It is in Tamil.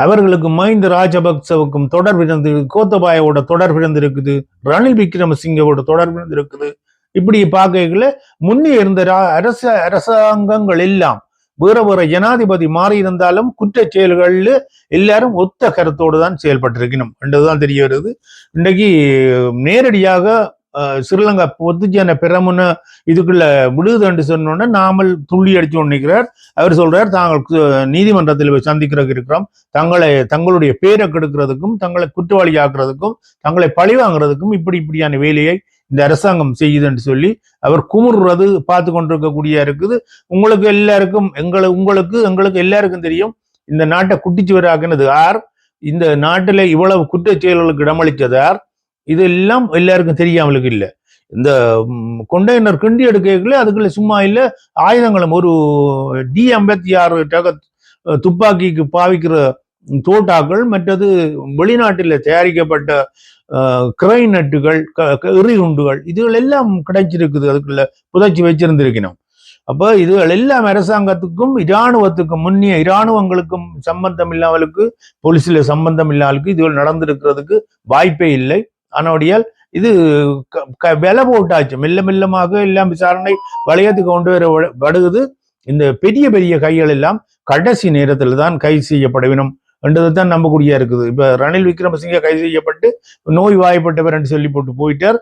அவர்களுக்கு மஹிந்த ராஜபக்சவுக்கும் தொடர்பு இருந்து, கோத்தபாயோட தொடர்பு இருந்திருக்குது, ரணில் விக்ரமசிங்கவோட தொடர்பு இருந்திருக்குது. இப்படி பார்க்கல முன்னே இருந்த அரசாங்கங்கள் எல்லாம் வேற வேற ஜனாதிபதி மாறி இருந்தாலும் குற்ற செயல்கள் எல்லாரும் ஒத்த கருத்தோடு தான் செயல்பட்டிருக்கணும் என்றுதான் தெரிய வருது. இன்றைக்கு நேரடியாக ஸ்ரீலங்கா பொதுஜன பெரமுன இதுக்குள்ள விடுது என்று சொன்னோன்னா நாமல் துள்ளி அடிச்சு நினைக்கிறார். அவர் சொல்றார், தாங்கள் நீதிமன்றத்தில் சந்திக்கிறதுக்கு இருக்கிறோம், தங்களுடைய பேரை கெடுக்கிறதுக்கும், தங்களை குற்றவாளி ஆக்குறதுக்கும், தங்களை பழி வாங்குறதுக்கும் இப்படியான வேலையை இந்த அரசாங்கம் செய்யுது என்று சொல்லி அவர் குமுறுறது பார்த்து கொண்டிருக்கக்கூடிய இருக்குது. உங்களுக்கு எல்லாருக்கும் எங்களுக்கு எல்லாருக்கும் தெரியும், இந்த நாட்டை குட்டிச்சுவர் ஆக்கினது யார், இந்த நாட்டில இவ்வளவு குற்ற செயல்களுக்கு இடமளித்தது யார், இதெல்லாம் எல்லாருக்கும் தெரியாமலுக்கு இல்லை. இந்த கொண்டைனர் கிண்டி எடுக்கல அதுக்குள்ள சும்மா இல்லை, ஆயுதங்களும் ஒரு D-56 துப்பாக்கிக்கு பாவிக்கிற தோட்டாக்கள், மற்றது வெளிநாட்டில் தயாரிக்கப்பட்ட கிரைநட்டுகள், எறிகுண்டுகள், இதுகள் எல்லாம் கிடைச்சிருக்குது, அதுக்குள்ள புதைச்சி வச்சிருந்திருக்கணும். அப்ப இதுகள் எல்லாம் அரசாங்கத்துக்கும் இராணுவத்துக்கும் முன்னிய இராணுவங்களுக்கும் சம்பந்தம் இல்லாமலுக்கு, போலீஸ்ல சம்பந்தம் இல்லாமலுக்கு இதுகள் நடந்திருக்கிறதுக்கு வாய்ப்பே இல்லை. ஆனோடியால் இது விலை போட்டாச்சு, மெல்ல மெல்லமாக எல்லாம் விசாரணை வளையத்துக்கு கொண்டு வரப்படுகிறது. இந்த பெரிய பெரிய கைகள் எல்லாம் கடைசி நேரத்தில் தான் கைது செய்யப்பட வேணும் என்றதுதான் நம்பக்கூடியா இருக்குது. இப்ப ரணில் விக்ரமசிங்க கைது செய்யப்பட்டு நோய் வாய்ப்பட்டவர் என்று சொல்லி போட்டு போயிட்டார்.